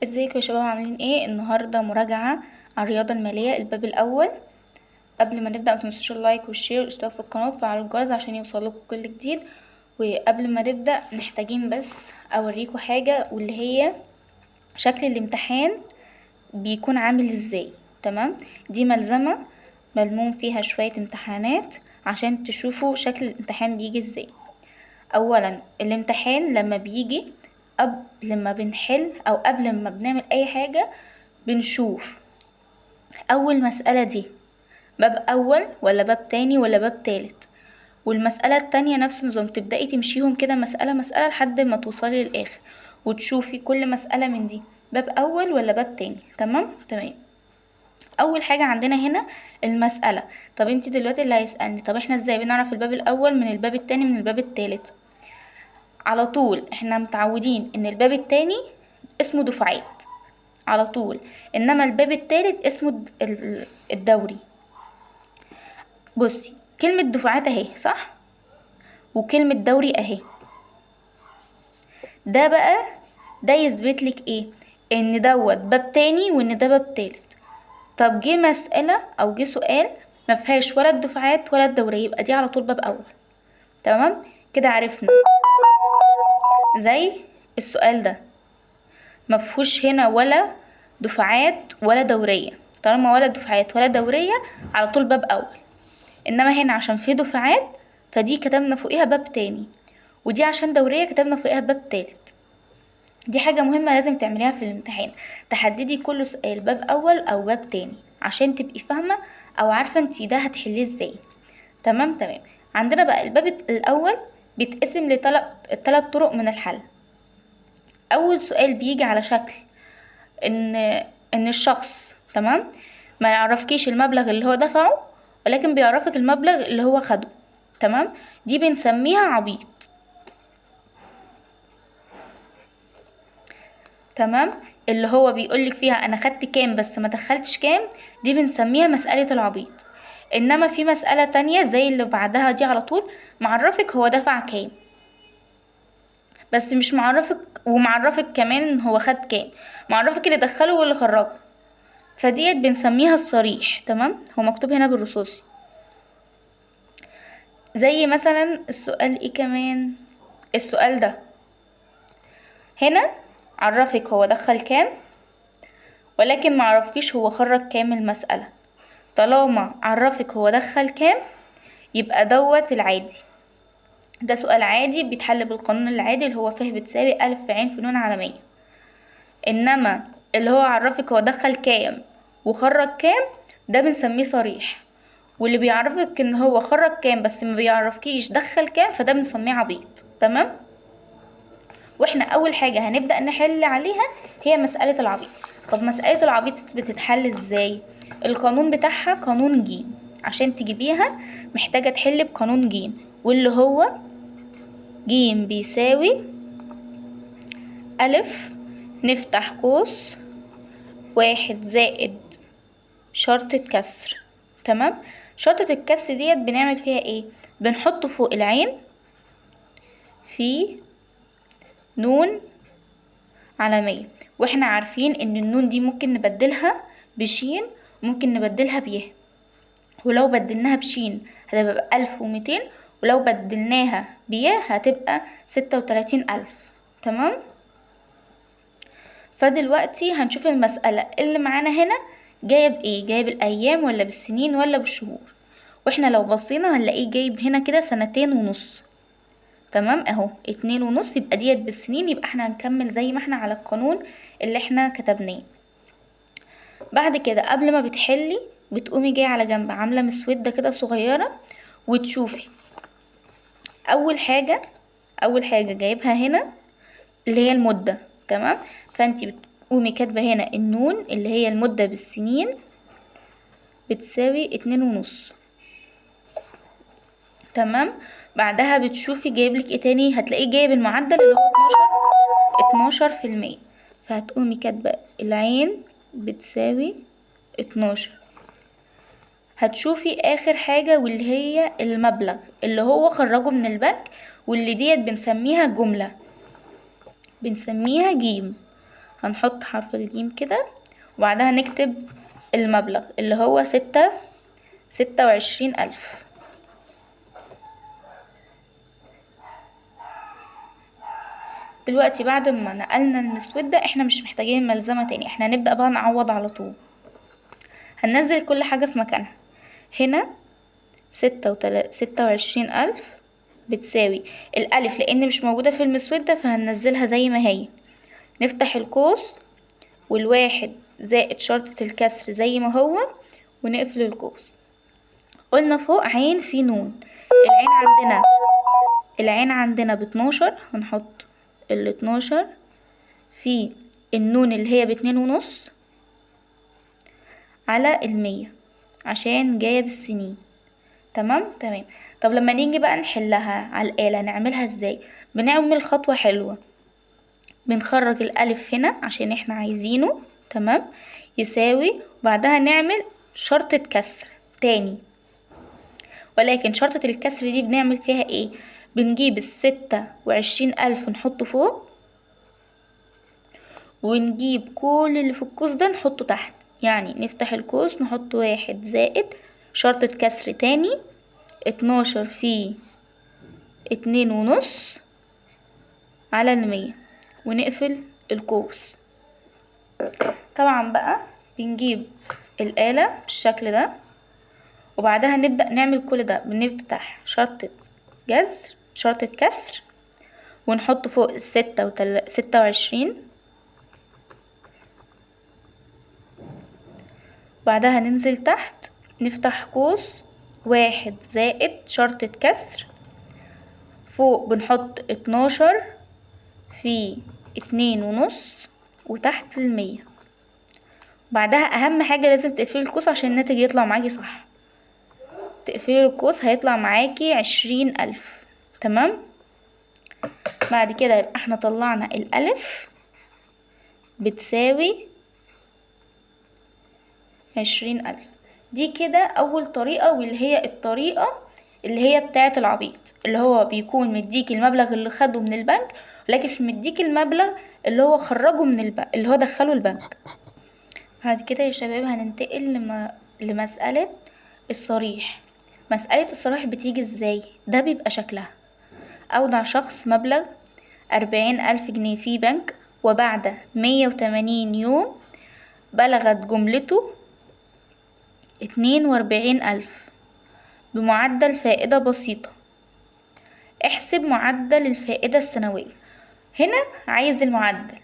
ازيكم يا شباب، عاملين ايه؟ النهارده مراجعة على الرياضة المالية الباب الاول. قبل ما نبدأ متنسوش اللايك والشير والاشتراك في القناة وتفعلوا الجرس عشان يوصلكم كل جديد. وقبل ما نبدأ محتاجين بس اوريكم حاجة، واللي هي شكل الامتحان بيكون عامل ازاي. تمام، دي ملزمة ملموم فيها شوية امتحانات عشان تشوفوا شكل الامتحان بيجي ازاي. اولا الامتحان لما بيجي قبل ما بنحل او قبل ما بنعمل اي حاجة بنشوف اول مسألة دي باب اول ولا باب تاني ولا باب تالت، والمسألة التانية نفس النظام، تبدأي تمشيهم كده مسألة مسألة لحد ما توصلي للآخر وتشوفي كل مسألة من دي باب أول ولا باب تاني. تمام. أول حاجة عندنا هنا المسألة. طب انتي دلوقتي اللي هيسألني، طب احنا ازاي بنعرف الباب الأول من الباب التاني من الباب التالت؟ على طول احنا متعودين ان الباب التاني اسمه دفعات على طول، انما الباب التالت اسمه الدوري. بصي، كلمة دفعات اهي صح، وكلمة دوري اهي. ده بقى ده يثبتلك ايه؟ ان دوت باب تاني وان ده باب تالت. طب جه مسألة او جه سؤال مفيهاش ولا الدفعات ولا الدورية، يبقى دي على طول باب اول. تمام كده عرفنا. زي السؤال ده مفهوش هنا ولا دفعات ولا دورية، طالما ولا دفعات ولا دورية على طول باب أول. إنما هنا عشان في دفعات فدي كتبنا فوقيها باب تاني، ودي عشان دورية كتبنا فوقيها باب تالت. دي حاجة مهمة لازم تعمليها في الامتحان، تحددي كل سؤال باب أول أو باب تاني عشان تبقي فاهمة أو عارفة انتي ده هتحليه ازاي. تمام. عندنا بقى الباب الأول بيتقسم لتلات طرق من الحل. أول سؤال بيجي على شكل ان الشخص تمام ما يعرفكيش المبلغ اللي هو دفعه، ولكن بيعرفك المبلغ اللي هو خده. تمام، دي بنسميها عبيط. تمام، اللي هو بيقولك فيها انا خدت كام بس ما دخلتش كام، دي بنسميها مسألة العبيط. انما في مسألة تانية زي اللي بعدها دي على طول، معرفك هو دفع كام بس مش معرفك، ومعرفك كمان هو خد كام، معرفك اللي دخله واللي خرجه، فديت بنسميها الصريح. تمام، هو مكتوب هنا بالرصاصي. زي مثلا السؤال ايه كمان، السؤال ده هنا عرفك هو دخل كام ولكن معرفكيش هو خرج كام من المسألة. طالما عرفك هو دخل كام يبقى دوت العادي، ده سؤال عادي بيتحل بالقانون العادي اللي هو ف بتساوي ألف في عين في نون على 100. انما اللي هو عرفك هو دخل كام وخرج كام ده بنسميه صريح، واللي بيعرفك ان هو خرج كام بس ما بيعرفكيش دخل كام فده بنسميه عبيط. تمام، واحنا اول حاجة هنبدأ نحل عليها هي مسألة العبيط. طب مسألة العبيط بتتحل ازاي؟ القانون بتاعها قانون جيم، عشان تجيبيها محتاجة تحل بقانون جيم، واللي هو جيم بيساوي ألف نفتح قوس واحد زائد شرطة كسر. تمام، شرطة الكسر ديت بنعمل فيها ايه؟ بنحط فوق العين في نون على 100، واحنا عارفين ان النون دي ممكن نبدلها بشين وممكن نبدلها بيه، ولو بدلناها بشين هتبقى 1200، ولو بدلناها بيه هتبقى 36,000. تمام، فدلوقتي هنشوف المسألة اللي معانا هنا جايب ايه، جايب الأيام ولا بالسنين ولا بالشهور. واحنا لو بصينا هنلاقيه جايب هنا كده 2.5 سنين. تمام اهو 2.5 يبقى ديت بالسنين، يبقى احنا هنكمل زي ما احنا على القانون اللي احنا كتبناه. بعد كده قبل ما بتحلي بتقومي جايه على جنب عامله مسوده كده صغيره وتشوفي اول حاجه جايبها هنا اللي هي المده. تمام، فانتي بتقومي كاتبه هنا النون اللي هي المده بالسنين بتساوي 2.5. تمام، بعدها بتشوفي جايبلك ايه تاني، هتلاقيه جايب المعدل اللي هو 12%، فهتقومي كاتبه العين بتساوي 12. هتشوفي اخر حاجة واللي هي المبلغ اللي هو خرجه من البنك، واللي ديت بنسميها جملة، بنسميها جيم. هنحط حرف الجيم كده، وبعدها نكتب المبلغ اللي هو 26,000. دلوقتي بعد ما نقلنا المسودة احنا مش محتاجين ملزمة تاني، احنا هنبدأ بقى نعوض على طول. هننزل كل حاجة في مكانها. هنا 26,000 بتساوي الألف، لأن مش موجودة في المسودة فهننزلها زي ما هي. نفتح القوس والواحد زائد شرطة الكسر زي ما هو، ونقفل القوس. قلنا فوق عين في نون. العين عندنا ب12، هنحط ال12 في النون اللي هي ب2.5 على 100 عشان جاية بالسنين. تمام. طب لما نيجي بقى نحلها على الآلة نعملها ازاي؟ بنعمل خطوة حلوة، بنخرج الألف هنا عشان احنا عايزينه. تمام. يساوي، وبعدها نعمل شرطة كسر تاني، ولكن شرطة الكسر دي بنعمل فيها ايه؟ بنجيب 26,000 نحطه فوق، ونجيب كل اللي في القوس ده نحطه تحت. يعني نفتح القوس نحط 1 زائد شرطة كسر تاني 12 في 2.5 على 100، ونقفل القوس. طبعا بقى بنجيب الآلة بالشكل ده، وبعدها نبدأ نعمل كل ده. بنفتح شرطة كسر ونحط فوق 26، بعدها ننزل تحت نفتح قوس 1 زائد شرطة كسر، فوق بنحط 12 في 2.5 وتحت 100. بعدها أهم حاجة لازم تقفلي القوس عشان الناتج يطلع معاكي صح. تقفلي القوس هيطلع معاكي 20,000. تمام. بعد كده يبقى احنا طلعنا الألف بتساوي 20,000. دي كده أول طريقة، واللي هي الطريقة اللي هي بتاعة العبيط، اللي هو بيكون مديك المبلغ اللي خده من البنك، ولكن مش مديك المبلغ اللي هو خرجه من البنك، اللي هو دخله البنك. بعد كده يا شباب هننتقل لمسألة الصريح. مسألة الصريح بتيجي ازاي؟ ده بيبقى شكلها: أودع شخص مبلغ 40,000 جنيه في بنك، وبعد 180 يوم بلغت جملته 42,000 بمعدل فائدة بسيطة. احسب معدل الفائدة السنوية. هنا عايز المعدل،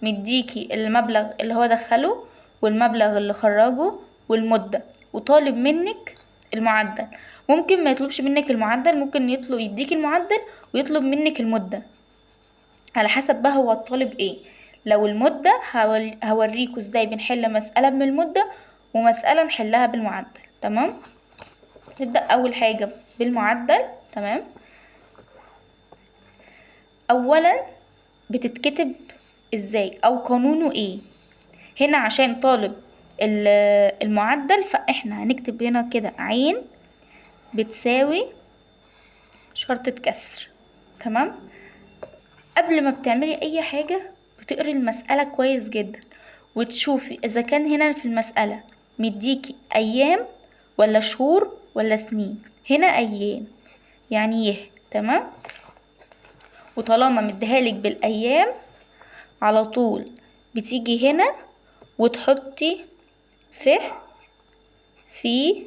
مديكي المبلغ اللي هو دخله والمبلغ اللي خرجه والمدة، وطالب منك المعدل. ممكن ما يطلبش منك المعدل، ممكن يديك المعدل ويطلب منك المدة، على حسب بقى هو الطالب ايه. لو المدة هوريكوا ازاي بنحل مسألة من المدة ومسألة نحلها بالمعدل. تمام. نبدأ أول حاجة بالمعدل. تمام. أولا بتتكتب ازاي أو قانونه ايه؟ هنا عشان طالب المعدل فاحنا هنكتب هنا كده عين بتساوي شرطة كسر. تمام. قبل ما بتعملي اي حاجة بتقري المسألة كويس جدا، وتشوفي اذا كان هنا في المسألة مديكي ايام ولا شهور ولا سنين. هنا ايام يعني تمام. وطالما مديهالك بالايام على طول بتيجي هنا وتحطي ف في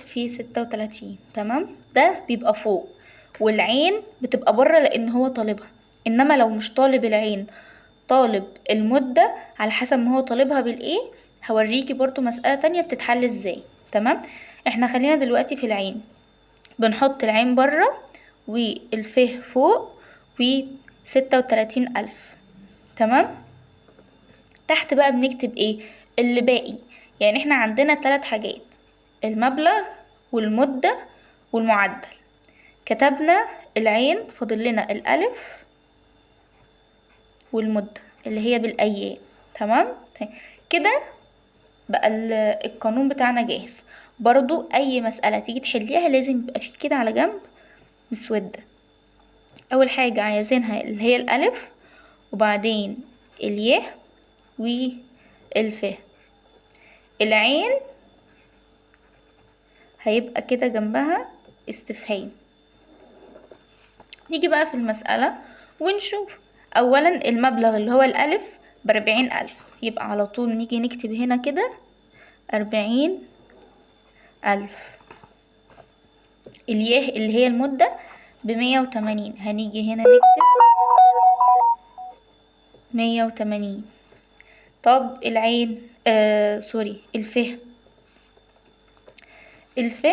في 36. تمام. ده بيبقى فوق، والعين بتبقى بره لان هو طالبها. انما لو مش طالب العين، طالب المدة على حسب ما هو طالبها بالايه، هوريكي برضو مسألة تانية بتتحل ازاي. تمام. احنا خلينا دلوقتي في العين. بنحط العين بره والفه فوق و36,000. تمام. تحت بقى بنكتب ايه اللي باقي؟ يعني احنا عندنا 3 حاجات: المبلغ والمدة والمعدل. كتبنا العين، فاضل لنا الألف والمدة اللي هي بالأيام. تمام. كده بقى القانون بتاعنا جاهز. برضو اي مسألة تيجي تحليها لازم يبقى في كده على جنب مسودة. اول حاجة عايزينها اللي هي الالف، وبعدين الياء والف. العين هيبقى كده جنبها استفهام. نيجي بقى في المسألة ونشوف. اولا المبلغ اللي هو الالف ب40,000، يبقى على طول نيجي نكتب هنا كده 40,000. الياء اللي هي المدة ب180، هنيجي هنا نكتب 180. طب العين سوري الف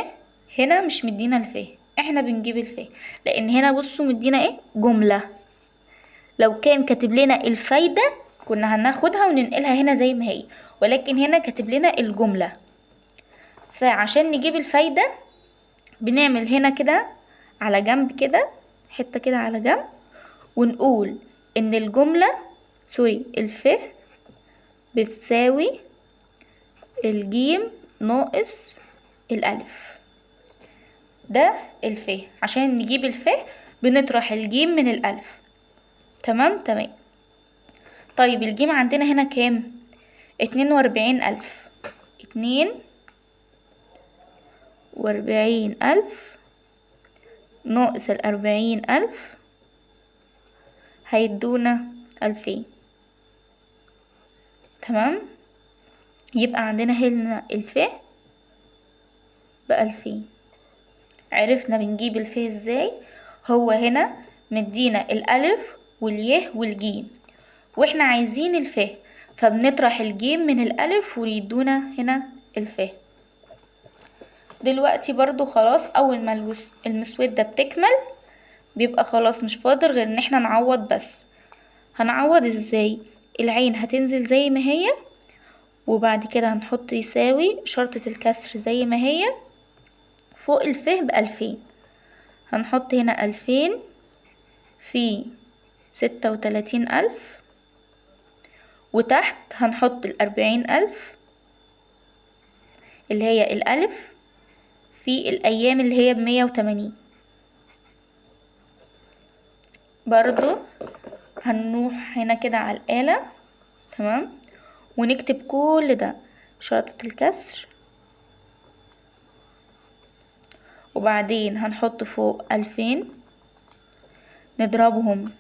هنا مش مدينا الف، احنا بنجيب الف لان هنا بصوا مدينا ايه؟ جملة. لو كان كاتب لنا الفايدة كنا هناخدها وننقلها هنا زي ما هي، ولكن هنا كاتب لنا الجملة. فعشان نجيب الفايدة بنعمل هنا كده على جنب كده، حتة كده على جنب، ونقول ان الجملة الف بتساوي الجيم ناقص الألف. ده الف. عشان نجيب الف بنطرح الجيم من الألف. تمام. طيب الجيم عندنا هنا كام؟ 42,000. 42,000 ناقص 40,000 هيدونا 2000. تمام. يبقى عندنا هنا الف ب2000. عرفنا بنجيب الف ازاي. هو هنا مدينا الألف والياء والجيم، واحنا عايزين الف، فبنطرح الجيم من الألف ويدونا هنا الف. دلوقتي برضو خلاص اول ما المسودة بتكمل بيبقى خلاص مش فاضل غير ان احنا نعوض بس. هنعوض ازاي؟ العين هتنزل زي ما هي، وبعد كده هنحط يساوي شرطة الكسر زي ما هي فوق الف ب2000. هنحط هنا 2000 في 36,000، وتحت هنحط 40,000 اللي هي الألف في الأيام اللي هي ب180. برضو هنروح هنا كده على الآلة. تمام. ونكتب كل ده شرطة الكسر، وبعدين هنحط فوق 2000 نضربهم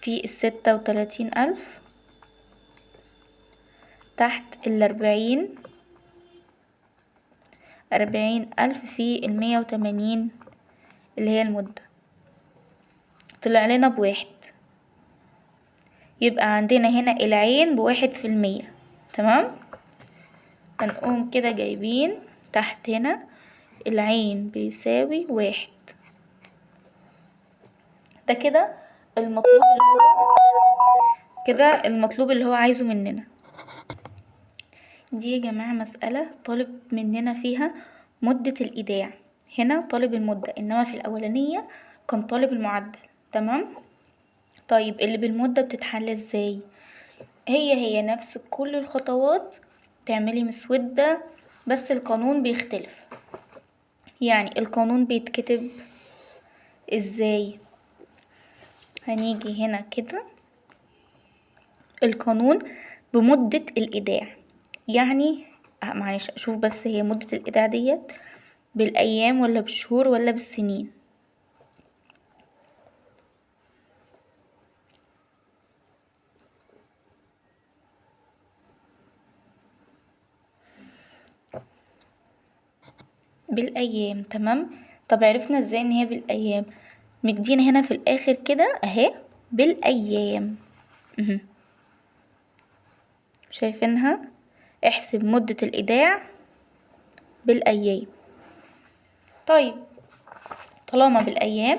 في 36,000 تحت 40,000 في 180 اللي هي المدة. طلع لنا ب1. يبقى عندنا هنا العين ب1%. تمام. هنقوم كده جايبين تحت هنا العين بيساوي 1. ده كده المطلوب اللي هو عايزه مننا. دي يا جماعة مسألة طالب مننا فيها مدة الإيداع. هنا طالب المدة، إنما في الأولانية كان طالب المعدل. تمام. طيب اللي بالمدة بتتحل ازاي؟ هي نفس كل الخطوات، تعملي مسودة، بس القانون بيختلف. يعني القانون بيتكتب ازاي؟ هنيجي هنا كده القانون بمدة الإيداع. يعني معلش اشوف بس، هي مدة الإيداع ديت بالأيام ولا بالشهور ولا بالسنين؟ بالأيام. تمام. طب عرفنا ازاي ان هي بالأيام؟ مدينا هنا في الآخر كده اهي بالأيام. شايفينها؟ احسب مدة الإيداع بالأيام. طيب طالما بالأيام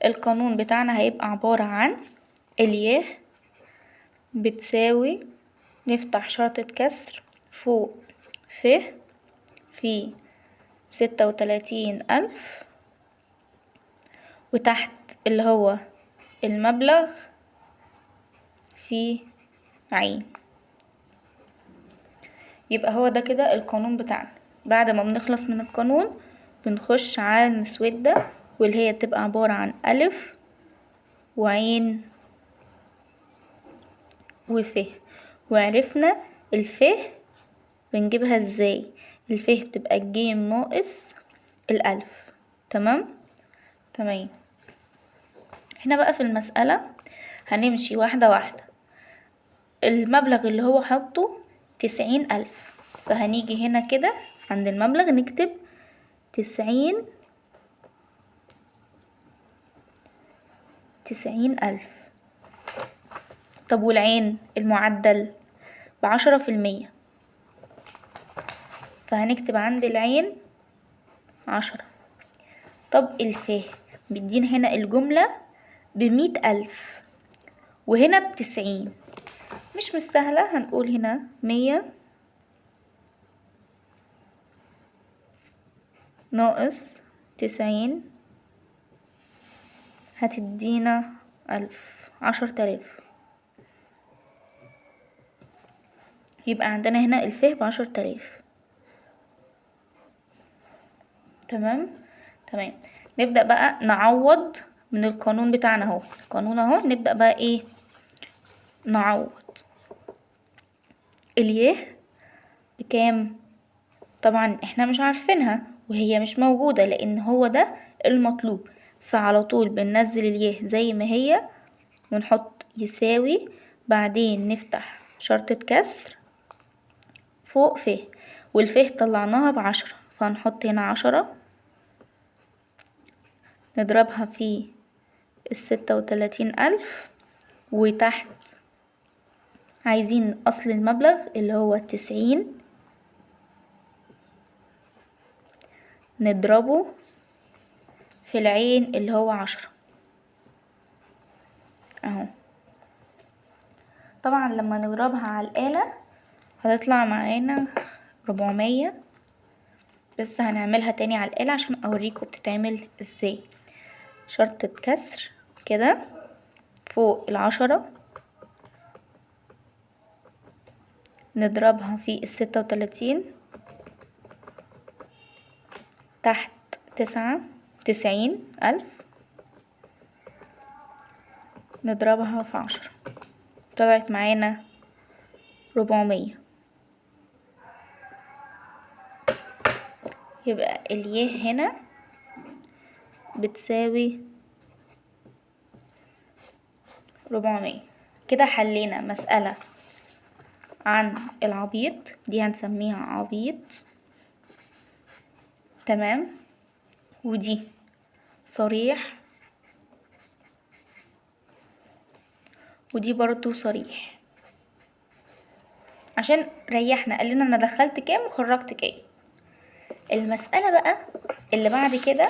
القانون بتاعنا هيبقى عبارة عن الياء بتساوي، نفتح شرطة كسر فوق في 36,000، وتحت اللي هو المبلغ في عين. يبقى هو ده كده القانون بتاعنا. بعد ما بنخلص من القانون بنخش على المسودة، واللي هي تبقى عبارة عن ألف وعين وف. وعرفنا الف بنجيبها ازاي، الف بتبقى الجيم ناقص الألف. تمام. هنا بقى في المسألة هنمشي واحدة واحدة. المبلغ اللي هو حاطه 90,000، فهنيجي هنا كده عند المبلغ نكتب 90,000. طب والعين المعدل ب10%، فهنكتب عند العين 10. طب الفه بيدينا هنا الجملة ب100,000 وهنا ب90، مش مستاهلة، هنقول هنا 100 ناقص 90 هتدينا 10,000. يبقى عندنا هنا الفه ب10,000. تمام. نبدأ بقى نعوض من القانون بتاعنا اهو. القانون اهو نبدأ بقى ايه نعوض. اليه بكام؟ طبعا احنا مش عارفينها وهي مش موجودة لان هو ده المطلوب، فعلى طول بننزل اليه زي ما هي ونحط يساوي، بعدين نفتح شرطة كسر فوق ف، والفه طلعناها ب10 فهنحط هنا 10 نضربها في 36,000، وتحت عايزين أصل المبلغ اللي هو 90 نضربه في العين اللي هو 10 اهو. طبعا لما نضربها على الآلة هتطلع معانا 400، بس هنعملها تاني على الآلة عشان أوريكم بتتعمل ازاي. شرطة كسر كده فوق 10 نضربها في 36، تحت 90,000 نضربها في 10 طلعت معانا 400. يبقى اليه هنا بتساوي 400. كده حلينا مسألة عن العبيط، دي هنسميها عبيط. تمام. ودي صريح، ودي برضو صريح، عشان ريحنا قال لنا انا دخلت كام وخرجت كام. المسألة بقى اللي بعد كده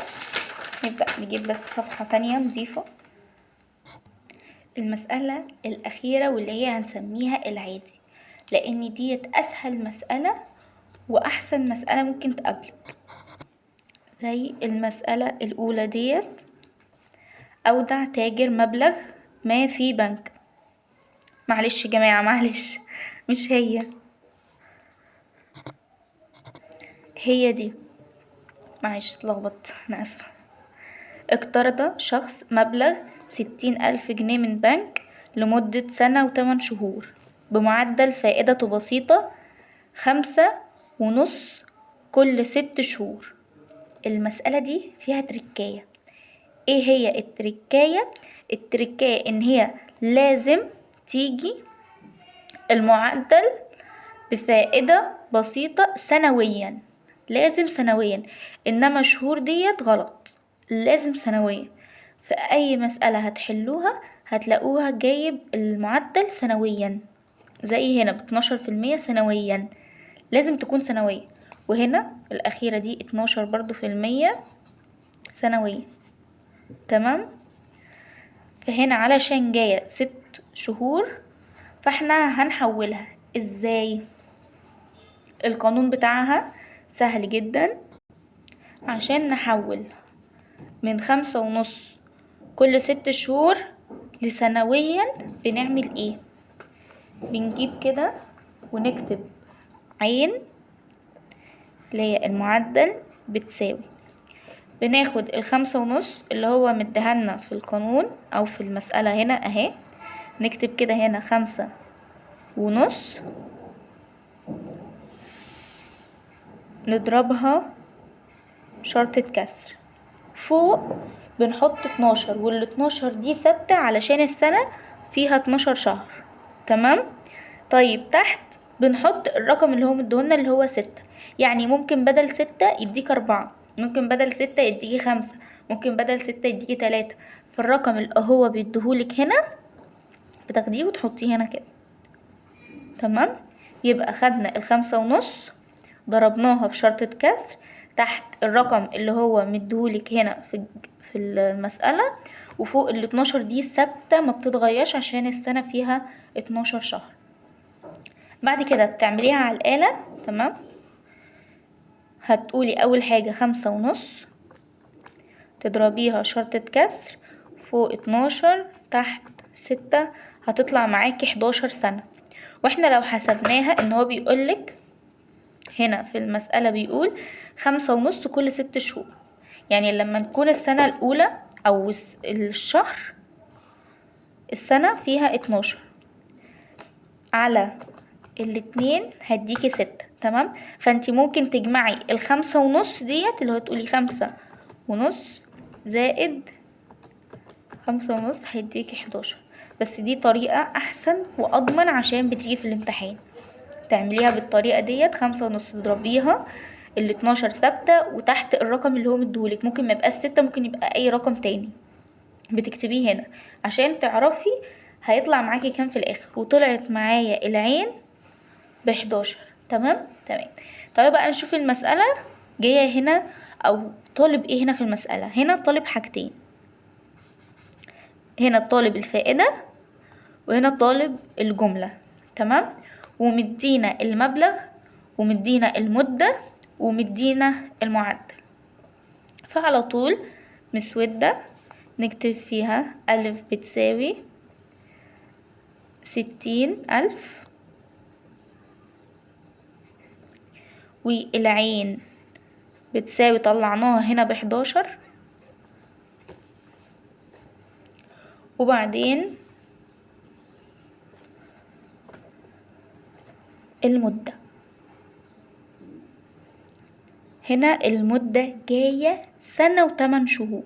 نبدأ نجيب بس صفحة تانية نضيفة. المسألة الأخيرة واللي هي هنسميها العادي، لأن ديت أسهل مسألة وأحسن مسألة ممكن تقابلك. زي المسألة الأولى ديت، أودع تاجر مبلغ ما في بنك. معلش يا جماعة، معلش مش هي دي، معلش اتلخبطت أنا آسفة. اقترض شخص مبلغ 60,000 جنيه من بنك لمدة 1 سنة و8 شهور بمعدل فائدة بسيطة 5.5 كل 6 شهور. المسألة دي فيها تركاية. ايه هي التركاية؟ التركاية ان هي لازم تيجي المعدل بفائدة بسيطة سنويا، لازم سنويا، انما شهور ديت غلط، لازم سنويا. في اي مسألة هتحلوها هتلاقوها جايب المعدل سنويا، زي هنا ب12% سنويا، لازم تكون سنوية. وهنا الأخيرة دي 12 برضو في المية سنوية. تمام. فهنا علشان جاية 6 شهور فاحنا هنحولها ازاي؟ القانون بتاعها سهل جدا. عشان نحول من 5.5 كل 6 شهور لسنويا بنعمل ايه؟ بنجيب كده ونكتب عين اللي هي المعدل بتساوي، بناخد ال5.5 اللي هو مديهالنا في القانون او في المسألة هنا اهي، نكتب كده هنا 5.5 نضربها شرطة كسر، فوق بنحط 12 وال12 دي ثابتة علشان السنة فيها 12 شهر. تمام. طيب تحت بنحط الرقم اللي هو مديهولنا اللي هو 6، يعني ممكن بدل 6 يديك 4، ممكن بدل 6 يديكي 5، ممكن بدل 6 يديكي 3. فالرقم اللي هو بيديهولك هنا بتاخديه وتحطيه هنا كده. تمام. يبقى خدنا ال5.5 ضربناها في شرطة كسر تحت الرقم اللي هو مديهولك هنا في المسألة، وفوق ال12 دي ثابتة ما بتتغيرش عشان السنة فيها 12 شهر. بعد كده بتعمليها على الآلة. تمام. هتقولي أول حاجة 5.5 تضربيها شرطة كسر فوق 12 تحت 6، هتطلع معاكي 11 سنة. واحنا لو حسبناها ان هو بيقولك هنا في المسألة بيقول 5.5 كل 6 شهور، يعني لما نكون السنة الأولى أو الشهر السنة فيها 12 على الاتنين هديكي 6. تمام. فانتي ممكن تجمعي ال5.5 ديت اللي هو تقولي 5.5 زائد 5.5 هيديكي 11. بس دي طريقة أحسن وأضمن عشان بتيجي في الامتحان، تعمليها بالطريقة ديت. 5.5 تضربيها ال12 ثابتة وتحت الرقم اللي هو مديهولك، ممكن ميبقاش 6، ممكن يبقى أي رقم تاني بتكتبيه هنا عشان تعرفي هيطلع معاكي كام في الآخر. وطلعت معايا العين ب11. تمام. تمام. طيب بقى نشوف المسألة جاية هنا أو طالب ايه هنا في المسألة. هنا طالب حاجتين، هنا طالب الفائدة وهنا طالب الجملة. تمام. ومدينا المبلغ ومدينا المدة ومدينا المعدل، فعلى طول مسودة نكتب فيها ألف بتساوي 60,000 والعين بتساوي طلعناها هنا ب11، وبعدين المدة. هنا المدة جاية سنة و8 شهور،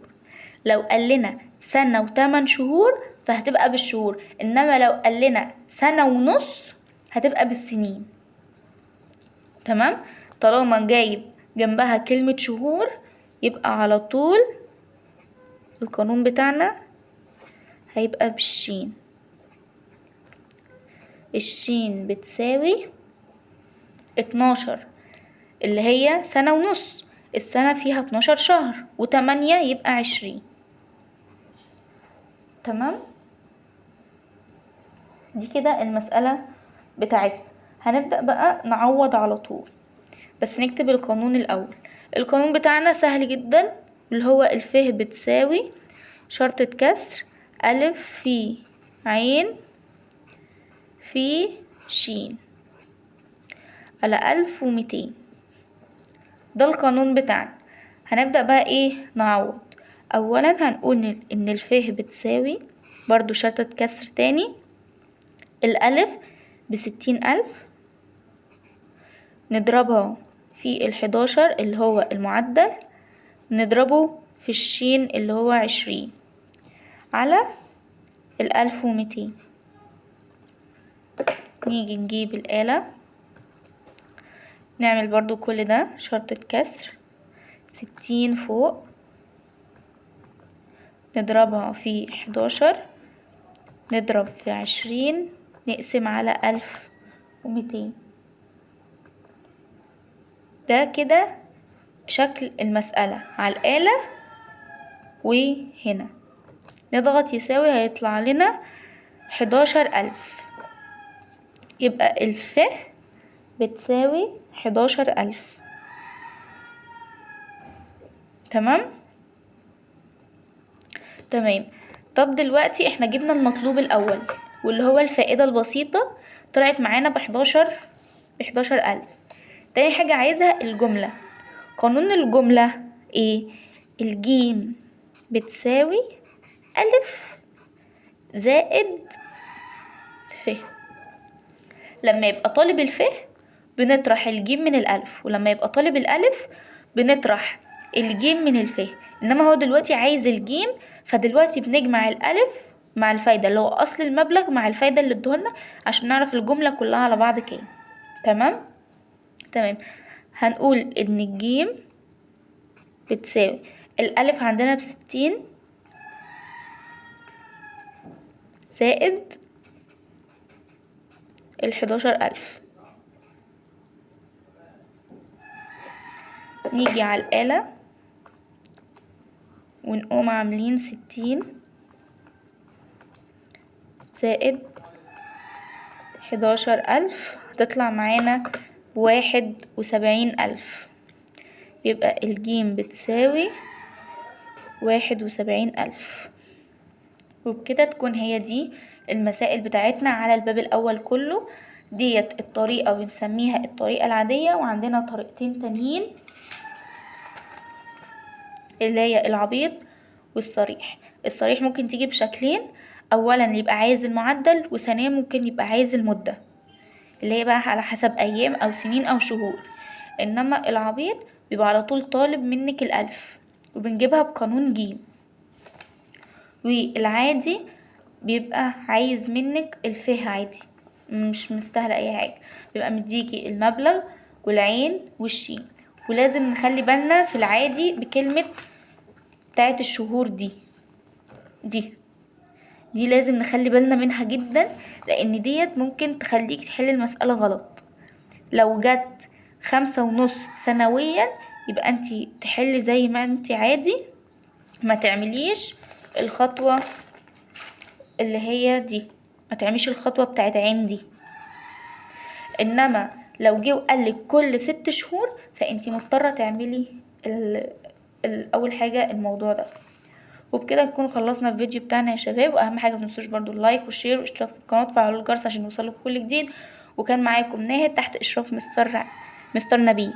لو قال لنا سنة و8 شهور فهتبقى بالشهور، انما لو قال لنا سنة ونص هتبقى بالسنين. تمام. طالما جايب جنبها كلمة شهور يبقى على طول القانون بتاعنا هيبقى بالشين. الشين بتساوي 12 اللي هي سنة ونص، السنة فيها 12 شهر و8 يبقى 20. تمام. دي كده المسألة بتاعتنا. هنبدأ بقى نعوض على طول، بس نكتب القانون الأول. القانون بتاعنا سهل جدا، اللي هو الف بتساوي شرطة كسر ألف في عين في شين على 1200. ده القانون بتاعنا. هنبدأ بقى ايه نعوض. اولا هنقول ان الف بتساوي برضو شرطة كسر تاني، الألف ب60,000 نضربها في ال11 اللي هو المعدل، نضربه في الشين اللي هو 20 على ال1200. نيجي نجيب الآلة نعمل برضو كل ده شرطة كسر، 60 فوق نضربها في 11 نضرب في 20 نقسم على 1200. ده كده شكل المسألة على الآلة. وهنا نضغط يساوي هيطلع لنا 11,000، يبقى الف بتساوي 11,000. تمام. تمام. طب دلوقتي احنا جبنا المطلوب الأول واللي هو الفائدة البسيطة، طلعت معانا ب11,000. تاني حاجة عايزها الجملة. قانون الجملة ايه؟ الجيم بتساوي ألف زائد ف. لما يبقى طالب الف بنطرح الجيم من الألف، ولما يبقى طالب الألف بنطرح الجيم من الف. انما هو دلوقتي عايز الجيم، فدلوقتي بنجمع الألف مع الفايدة اللي هو أصل المبلغ مع الفايدة اللي ادهولنا عشان نعرف الجملة كلها على بعض كام. تمام. هنقول ان الجيم بتساوي الألف عندنا ب60 زائد ال11,000. نيجي على الآلة ونقوم عاملين 60 زائد 11,000، هتطلع معانا 71,000. يبقى الجيم بتساوي 71,000. وبكده تكون هي دي المسائل بتاعتنا على الباب الأول كله. ديت الطريقة بنسميها الطريقة العادية، وعندنا طريقتين تانيين اللي هي العبيط والصريح. الصريح ممكن تيجي بشكلين، أولا يبقى عايز المعدل، وثانيا ممكن يبقى عايز المدة اللي هي بقى على حسب أيام أو سنين أو شهور. إنما العبيط بيبقى على طول طالب منك الألف وبنجيبها بقانون جيم، والعادي بيبقى عايز منك الفه عادي، مش مستاهلة أي حاجة، بيبقى مديكي المبلغ والعين والشين. ولازم نخلي بالنا في العادي بكلمة بتاعت الشهور دي لازم نخلي بالنا منها جدا، لأن ديت ممكن تخليك تحل المسألة غلط. لو جت 5.5 سنويا يبقى انتي تحلي زي ما انتي عادي، ما تعمليش الخطوة اللي هي دي، ما تعمليش الخطوة بتاعت عين دي. انما لو جه وقالك كل 6 شهور فانتي مضطرة تعملي اول حاجة الموضوع ده. وبكده نكون خلصنا الفيديو بتاعنا يا شباب. واهم حاجة متنسوش برضو اللايك والشير والاشتراك في القناة وتفعلوا الجرس عشان يوصلكوا كل جديد. وكان معاكم ناهد تحت اشراف مستر نبيل.